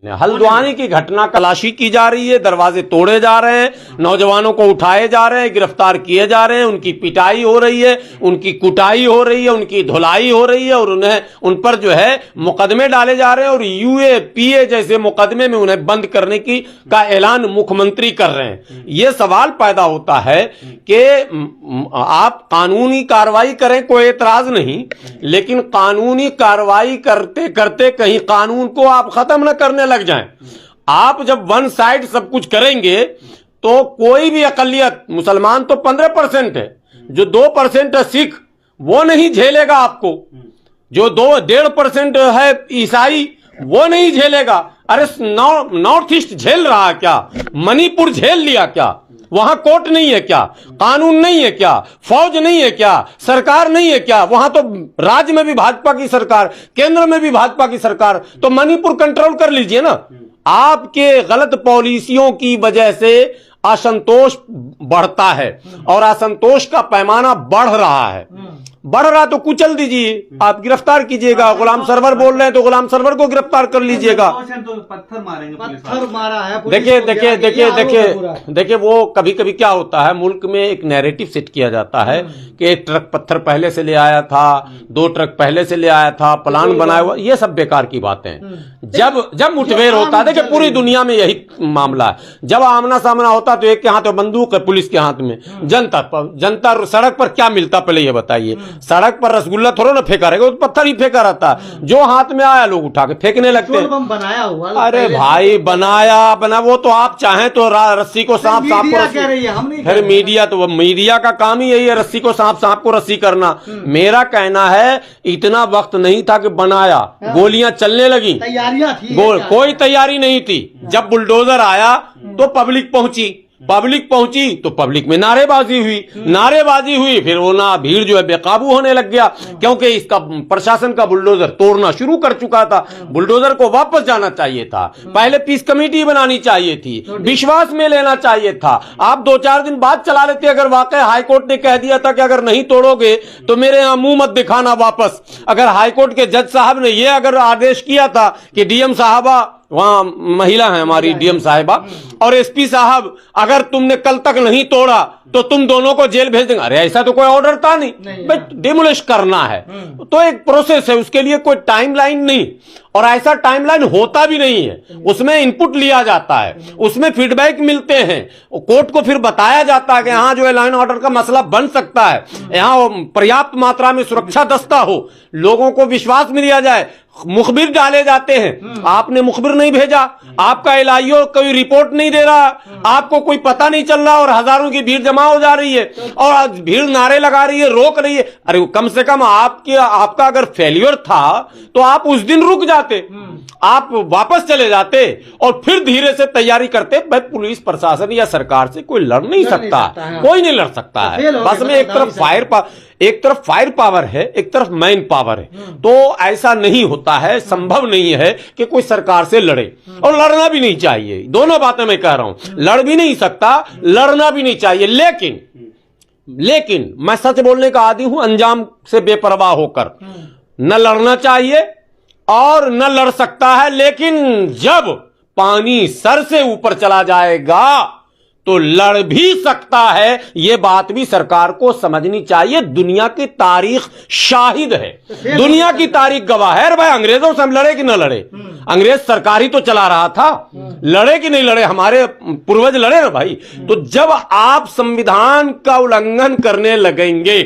हल्द्वानी की घटना तलाशी की जा रही है, दरवाजे तोड़े जा रहे हैं, नौजवानों को उठाए जा रहे हैं, गिरफ्तार किए जा रहे हैं, उनकी पिटाई हो रही है, उनकी कुटाई हो रही है, उनकी धुलाई हो रही है और उन पर जो है मुकदमे डाले जा रहे हैं और यूएपीए जैसे मुकदमे में उन्हें बंद करने का ऐलान मुख्यमंत्री कर रहे हैं। यह सवाल पैदा होता है कि आप कानूनी कार्रवाई करें, कोई एतराज नहीं, लेकिन कानूनी कार्रवाई करते करते कहीं कानून को आप खत्म न करने लग जाएं। आप जब वन साइड सब कुछ करेंगे तो कोई भी अकलियत, मुसलमान तो 15% है, जो 2% है सिख, वो नहीं झेलेगा आपको, जो 2-1.5% है ईसाई, वो नहीं झेलेगा। अरे नॉर्थ ईस्ट झेल रहा है क्या? मणिपुर झेल लिया क्या? वहां कोर्ट नहीं है क्या? कानून नहीं है क्या? फौज नहीं है क्या? सरकार नहीं है क्या? वहां तो राज्य में भी भाजपा की सरकार, केंद्र में भी भाजपा की सरकार, तो मणिपुर कंट्रोल कर लीजिए ना। आपके गलत पॉलिसियों की वजह से असंतोष बढ़ता है और असंतोष का पैमाना बढ़ रहा है। बढ़ रहा तो कुचल दीजिए, आप गिरफ्तार कीजिएगा। गुलाम सरवर बोल रहे हैं तो गुलाम सरवर को गिरफ्तार कर लीजिएगा। तो पत्थर मारेंगे, पत्थर मारा है। देखिए वो कभी कभी क्या होता है, मुल्क में एक नैरेटिव सेट किया जाता है कि एक ट्रक पत्थर पहले से ले आया था, 2 ट्रक पहले से ले आया था, प्लान बनाया हुआ, ये सब बेकार की बातें हैं। जब मुठभेड़ होता है, देखिए पूरी दुनिया में यही मामला है, जब आमना सामना होता तो एक के हाथ में बंदूक है, पुलिस के हाथ में, जनता सड़क पर क्या मिलता पहले ये बताइए। सड़क पर रसगुल्ला थोड़ा ना फेंका रहेगा, तो पत्थर ही फेंका रहता है, जो हाथ में आया लोग उठा के फेंकने लगते हैं। बनाया हुआ, अरे भाई बना वो तो आप चाहें तो रस्सी को सांप को फिर मीडिया, तो मीडिया का काम ही यही है, रस्सी को सांप को रस्सी करना। मेरा कहना है इतना वक्त नहीं था कि बनाया, गोलियां चलने लगी, तैयारियां थी, कोई तैयारी नहीं थी। जब बुलडोजर आया तो पब्लिक पहुंची तो पब्लिक में नारेबाजी हुई, फिर वो ना भीड़ जो है बेकाबू होने लग गया, क्योंकि इसका प्रशासन का बुलडोजर तोड़ना शुरू कर चुका था। बुलडोजर को वापस जाना चाहिए था, पहले पीस कमेटी बनानी चाहिए थी, विश्वास में लेना चाहिए था। आप 2-4 दिन बाद चला लेते, अगर वाकई हाईकोर्ट ने कह दिया था कि अगर नहीं तोड़ोगे तो मेरे यहां मुंह मत दिखाना वापस। अगर हाईकोर्ट के जज साहब ने यह अगर आदेश किया था कि डीएम साहबा, वहां महिला है हमारी डीएम साहिबा, और एसपी साहब अगर तुमने कल तक नहीं तोड़ा तो तुम दोनों को जेल भेज देंगे, अरे ऐसा तो कोई ऑर्डर था नहीं। बट डिमोलिश करना है तो एक प्रोसेस है, उसके लिए कोई टाइमलाइन नहीं, और ऐसा टाइमलाइन होता भी नहीं है। उसमें इनपुट लिया जाता है, उसमें फीडबैक मिलते हैं, कोर्ट को फिर बताया जाता है कि यहाँ जो है लॉ एंड ऑर्डर का मसला बन सकता है, यहाँ पर्याप्त मात्रा में सुरक्षा दस्ता हो, लोगों को विश्वास में लिया जाए। मुखबिर डाले जाते हैं, आपने मुखबिर नहीं भेजा, आपका एलआईओ कोई रिपोर्ट नहीं दे रहा, आपको कोई पता नहीं चल रहा, और हजारों की भीड़ जमा हो जा रही है और भीड़ नारे लगा रही है, रोक रही है। अरे कम से कम आपका अगर फेलियर था तो आप उस दिन रुक जाते, आप वापस चले जाते और फिर धीरे से तैयारी करते। भाई पुलिस प्रशासन या सरकार से कोई लड़ नहीं सकता, कोई नहीं लड़ सकता है। बस में एक तरफ फायर पावर है, एक तरफ मैन पावर है, तो ऐसा नहीं होता है, संभव नहीं है कि कोई सरकार से लड़े, और लड़ना भी नहीं चाहिए। दोनों बातें मैं कह रहा हूं, लड़ भी नहीं सकता, लड़ना भी नहीं चाहिए। लेकिन मैं सच बोलने का आदी हूं, अंजाम से बेपरवाह होकर न लड़ना चाहिए और न लड़ सकता है। लेकिन जब पानी सर से ऊपर चला जाएगा तो लड़ भी सकता है, यह बात भी सरकार को समझनी चाहिए। दुनिया की तारीख शाहिद है, दुनिया की तारीख गवाह है। भाई अंग्रेजों से हम लड़े कि न लड़े? अंग्रेज सरकार ही तो चला रहा था, लड़े कि नहीं लड़े? हमारे पूर्वज लड़े ना भाई। तो जब आप संविधान का उल्लंघन करने लगेंगे,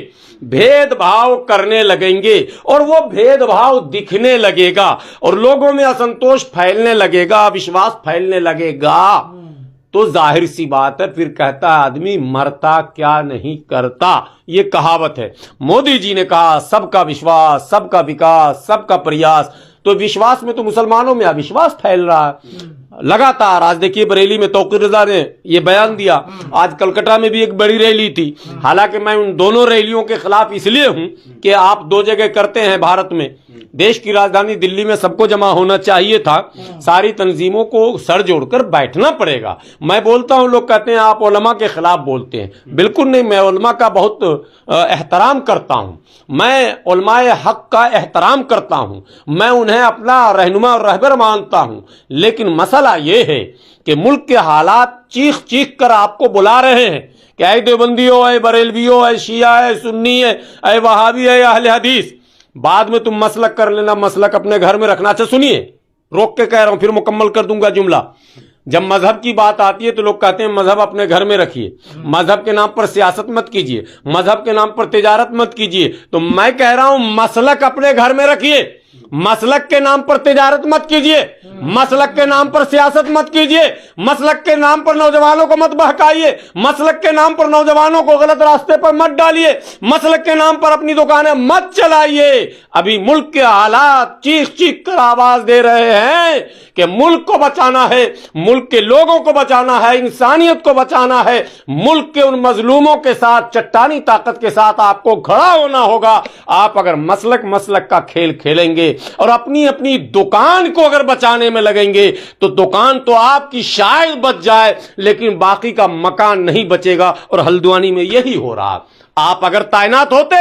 भेदभाव करने लगेंगे, और वो भेदभाव दिखने लगेगा और लोगों में असंतोष फैलने लगेगा, अविश्वास फैलने लगेगा, तो जाहिर सी बात है फिर कहता है आदमी मरता क्या नहीं करता। ये कहावत है। मोदी जी ने कहा सबका विश्वास, सबका विकास, सबका प्रयास, तो विश्वास में तो मुसलमानों में अविश्वास फैल रहा है लगातार। आज देखिए बरेली में तौकीर रजा ने ये बयान दिया, आज कलकत्ता में भी एक बड़ी रैली थी। हालांकि मैं उन दोनों रैलियों के खिलाफ इसलिए हूं कि आप 2 जगह करते हैं भारत में, देश की राजधानी दिल्ली में सबको जमा होना चाहिए था। सारी तंजीमों को सर जोड़कर बैठना पड़ेगा। मैं बोलता हूं, लोग कहते हैं आप उलमा के खिलाफ बोलते हैं। बिल्कुल नहीं, मैं उलमा का बहुत एहतराम करता हूं। मैं उलमाए हक का एहतराम करता हूं। मैं उन्हें अपना रहनुमा और रहबर मानता हूं। लेकिन मसला यह है कि मुल्क के हालात चीख चीख कर आपको बुला रहे हैं कि ऐ देवबंदी हो, ऐ बरेलवी हो, ऐ शिया है, सुन्नी है, ऐ वहाबी है, अहले हदीस। बाद में तुम मसलक कर लेना, मसलक अपने घर में रखना। अच्छा सुनिए, रोक के कह रहा हूं, फिर मुकम्मल कर दूंगा जुमला। जब मजहब की बात आती है तो लोग कहते हैं मजहब अपने घर में रखिए, मजहब के नाम पर सियासत मत कीजिए, मजहब के नाम पर तिजारत मत कीजिए। तो मैं कह रहा हूं मसलक अपने घर में रखिए, मसलक के नाम पर तिजारत मत कीजिए, मसलक के नाम पर सियासत मत कीजिए, मसलक के नाम पर नौजवानों को मत बहकाइए, मसलक के नाम पर नौजवानों को गलत रास्ते पर मत डालिए, मसलक के नाम पर अपनी दुकानें मत चलाइए। अभी मुल्क के हालात चीख चीख कर आवाज दे रहे हैं कि मुल्क को बचाना है, मुल्क के लोगों को बचाना है, इंसानियत को बचाना है। मुल्क के उन मजलूमों के साथ चट्टानी ताकत के साथ आपको खड़ा होना होगा। आप अगर मसलक मसलक का खेल खेलेंगे और अपनी अपनी दुकान को अगर बचाने में लगेंगे तो दुकान तो आपकी शायद बच जाए, लेकिन बाकी का मकान नहीं बचेगा। और हल्द्वानी में यही हो रहा। आप अगर तैनात होते,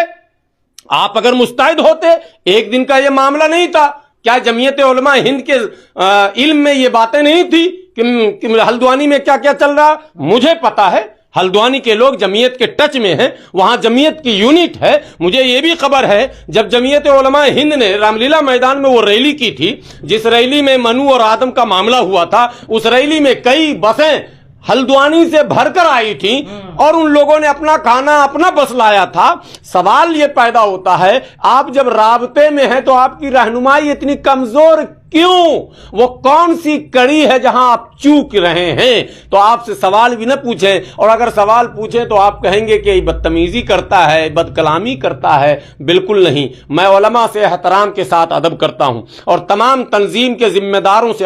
आप अगर मुस्तैद होते, एक दिन का यह मामला नहीं था। क्या जमीयत उलमा हिंद के इल्म में ये बातें नहीं थी कि हल्द्वानी में क्या क्या चल रहा? मुझे पता है, हल्द्वानी के लोग जमीयत के टच में हैं, वहां जमीयत की यूनिट है। मुझे यह भी खबर है जब जमीयत उलमा हिंद ने रामलीला मैदान में वो रैली की थी, जिस रैली में मनु और आदम का मामला हुआ था, उस रैली में कई बसें हल्द्वानी से भरकर आई थी और उन लोगों ने अपना खाना अपना बस लाया था। सवाल यह पैदा होता है, आप जब राबते में हैं तो आपकी रहनुमाई इतनी कमजोर क्यों? वो कौन सी कड़ी है जहां आप चूक रहे हैं? तो आपसे सवाल भी न पूछें, और अगर सवाल पूछें तो आप कहेंगे कि बदतमीजी करता है, बदकलामी करता है। बिल्कुल नहीं, मैं उलमा से एहतराम के साथ अदब करता हूं और तमाम तंजीम के जिम्मेदारों से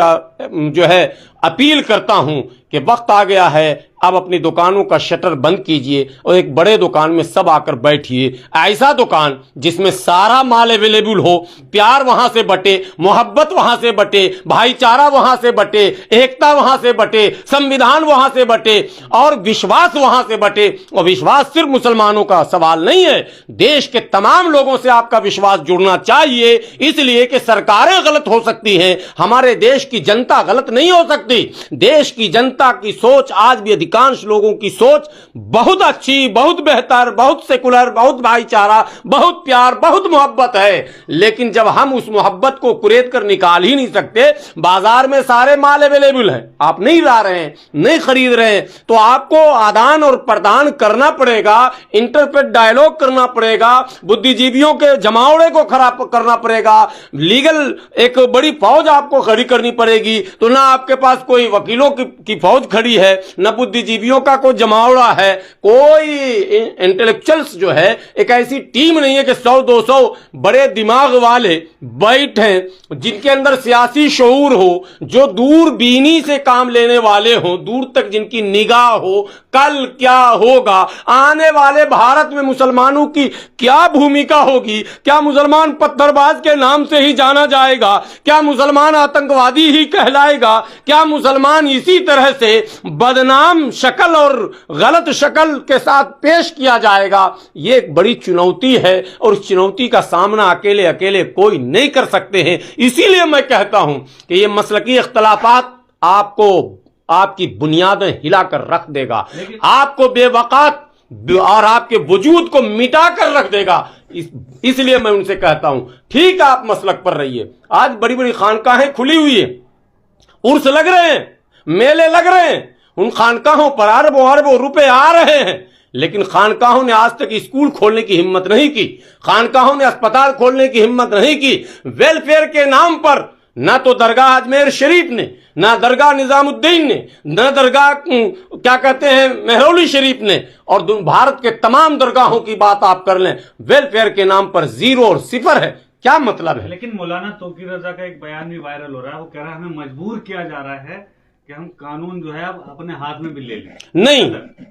जो है अपील करता हूं कि वक्त आ गया है, अब अपनी दुकानों का शटर बंद कीजिए और एक बड़े दुकान में सब आकर बैठिए। ऐसा दुकान जिसमें सारा माल अवेलेबल हो, प्यार वहां से बटे, मोहब्बत वहां से बटे, भाईचारा वहां से बटे, एकता वहां से बटे, संविधान वहां से बटे और विश्वास वहां से बटे। और विश्वास सिर्फ मुसलमानों का सवाल नहीं है, देश के तमाम लोगों से आपका विश्वास जुड़ना चाहिए। इसलिए कि सरकारें गलत हो सकती हैं, हमारे देश की जनता गलत नहीं हो सकती। देश की जनता की सोच आज भी, अधिकांश लोगों की सोच बहुत अच्छी, बहुत बेहतर, बहुत सेकुलर, बहुत भाईचारा, बहुत प्यार, बहुत मोहब्बत है। लेकिन जब हम उस मोहब्बत को कुरेद कर निकाल ही नहीं सकते, बाजार में सारे माल अवेलेबल है, आप नहीं ला रहे हैं, नहीं खरीद रहे हैं, तो आपको आदान और प्रदान करना पड़ेगा, इंटरफेथ डायलॉग करना पड़ेगा, बुद्धिजीवियों के जमावड़े को खराब करना पड़ेगा, लीगल एक बड़ी फौज आपको खड़ी करनी पड़ेगी। तो ना आपके पास कोई वकीलों की फौज खड़ी है, न बुद्धिजीवियों का कोई जमावड़ा है, कोई इंटेलेक्चुअल्स जो है एक ऐसी टीम नहीं है कि 100-200 बड़े दिमाग वाले बैठे जिनके अंदर सियासी शऊर हो, जो दूरबीनी से काम लेने वाले हो, दूर तक जिनकी निगाह हो, कल क्या होगा, आने वाले भारत में मुसलमानों की क्या भूमिका होगी, क्या मुसलमान पत्थरबाज के नाम से ही जाना जाएगा, क्या मुसलमान आतंकवादी ही कहलाएगा, क्या मुसलमान इसी तरह से बदनाम शक्ल और गलत शक्ल के साथ पेश किया जाएगा? ये एक बड़ी चुनौती है और उस चुनौती का सामना अकेले अकेले कोई नहीं कर सकते हैं। इसीलिए मैं कहता हूं कि ये मसलकी इख्तलाफात आपको आपकी बुनियादें हिलाकर रख देगा, आपको बेवकात और आपके वजूद को मिटा कर रख देगा। इसलिए मैं उनसे कहता हूं, ठीक है आप मसलक पर रहिए। आज बड़ी बड़ी खानकाहें खुली हुई है, उर्स लग रहे हैं, मेले लग रहे हैं, उन खानकाहों पर अरबों अरबों रुपए आ रहे हैं, लेकिन खानकाहों ने आज तक स्कूल खोलने की हिम्मत नहीं की, खानकाहों ने अस्पताल खोलने की हिम्मत नहीं की। वेलफेयर के नाम पर ना तो दरगाह अजमेर शरीफ ने, ना दरगाह निजामुद्दीन ने, ना दरगाह क्या कहते हैं मेहरौली शरीफ ने, और भारत के तमाम दरगाहों की बात आप कर लें, वेलफेयर के नाम पर जीरो और सिफर है। क्या मतलब है? लेकिन मौलाना तौकीर रजा का एक बयान भी वायरल हो रहा है, वो कह रहा है हमें मजबूर किया जा रहा है कि हम कानून जो है अब अपने हाथ में भी ले लें।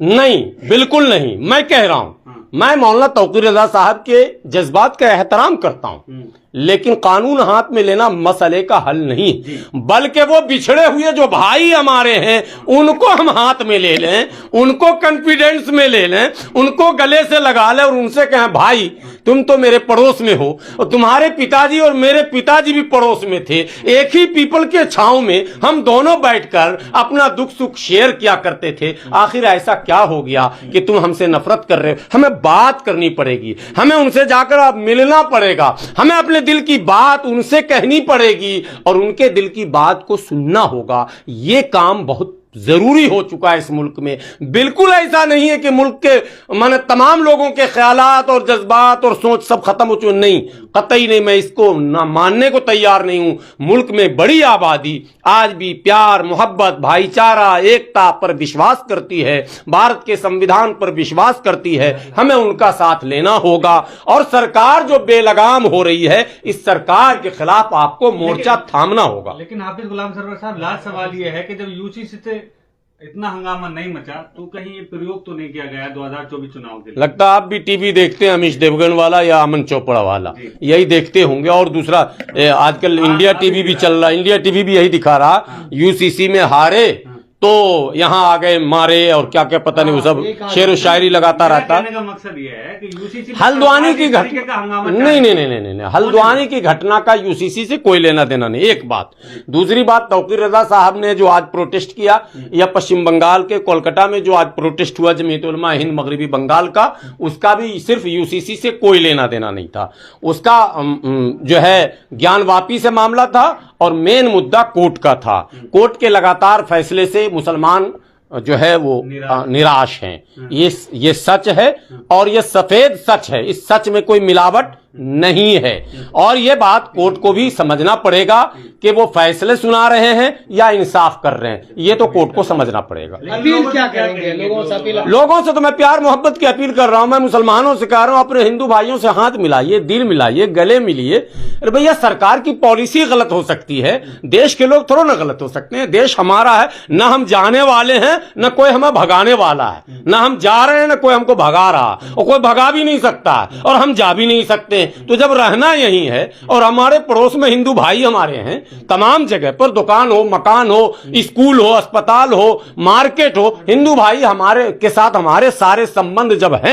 नहीं, बिल्कुल नहीं। मैं कह रहा हूं, मैं मौलाना तौकीर रजा साहब के जज्बात का एहतराम करता हूं, लेकिन कानून हाथ में लेना मसले का हल नहीं, बल्कि वो बिछड़े हुए जो भाई हमारे हैं उनको हम हाथ में ले लें, उनको कॉन्फिडेंस में ले लें, उनको गले से लगा लें और उनसे कहें भाई तुम तो मेरे पड़ोस में हो और तुम्हारे पिताजी और मेरे पिताजी भी पड़ोस में थे, एक ही पीपल के छांव में हम दोनों बैठकर अपना दुख सुख शेयर किया करते थे। आखिर ऐसा क्या हो गया कि तुम हमसे नफरत कर रहे हो? हमें बात करनी पड़ेगी, हमें उनसे जाकर अब मिलना पड़ेगा, हमें अपने दिल की बात उनसे कहनी पड़ेगी और उनके दिल की बात को सुनना होगा। ये काम बहुत जरूरी हो चुका है इस मुल्क में। बिल्कुल ऐसा नहीं है कि मुल्क के माने तमाम लोगों के ख्यालात और जज्बात और सोच सब खत्म हो चुके, नहीं, कतई नहीं, मैं इसको ना मानने को तैयार नहीं हूं। मुल्क में बड़ी आबादी आज भी प्यार, मोहब्बत, भाईचारा, एकता पर विश्वास करती है, भारत के संविधान पर विश्वास करती है। हमें उनका साथ लेना होगा और सरकार जो बेलगाम हो रही है, इस सरकार के खिलाफ आपको मोर्चा थामना होगा। लेकिन हाफिज गुलाम सरवर साहब, लास्ट सवाल यह है कि जब यूसीसी से इतना हंगामा नहीं मचा तो कहीं ये प्रयोग तो नहीं किया गया 2024 चुनाव के लिए? लगता आप भी टीवी देखते हैं, अमीश देवगन वाला या अमन चोपड़ा वाला, यही देखते होंगे। और दूसरा आजकल इंडिया टीवी भी चल रहा है, इंडिया टीवी भी यही दिखा रहा, यूसीसी में हारे तो यहां आ गए मारे और क्या क्या पता नहीं, वो सब शेर व शायरी लगाता रहता। कहने का मकसद ये है कि यूसीसी हल्द्वानी की घटना नहीं, हल्द्वानी की घटना का यूसीसी से कोई लेना देना नहीं, एक बात। दूसरी बात, तौकीर रजा साहब ने जो आज प्रोटेस्ट किया, या पश्चिम बंगाल के कोलकाता में जो आज प्रोटेस्ट हुआ जमीयत उलमा हिंद मगरबी बंगाल का, उसका भी सिर्फ यूसीसी से कोई लेना देना नहीं था। उसका जो है ज्ञान वापी से मामला था और मेन मुद्दा कोर्ट का था। कोर्ट के लगातार फैसले से मुसलमान जो है वो निराश हैं। ये सच है और ये सफेद सच है, इस सच में कोई मिलावट नहीं है। और ये बात कोर्ट को भी समझना पड़ेगा कि वो फैसले सुना रहे हैं या इंसाफ कर रहे हैं, ये तो कोर्ट को समझना पड़ेगा। अपील क्या करेंगे लोगों से? अपील लोगों से तो मैं प्यार मोहब्बत की अपील कर रहा हूं। मैं मुसलमानों से कह रहा हूं, अपने हिंदू भाइयों से हाथ मिलाइए, दिल मिलाइए, गले मिलिए। अरे भैया, सरकार की पॉलिसी गलत हो सकती है, देश के लोग थोड़ा ना गलत हो सकते हैं। देश हमारा है, ना हम जाने वाले हैं ना कोई हमें भगाने वाला है, ना हम जा रहे हैं ना कोई हमको भगा रहा, और कोई भगा भी नहीं सकता और हम जा भी नहीं सकते। तो जब रहना यही है और हमारे पड़ोस में हिंदू भाई हमारे हैं, तमाम जगह पर दुकान हो, मकान हो, स्कूल हो, अस्पताल हो, मार्केट हो, हिंदू भाई हमारे के साथ हमारे सारे संबंध जब हैं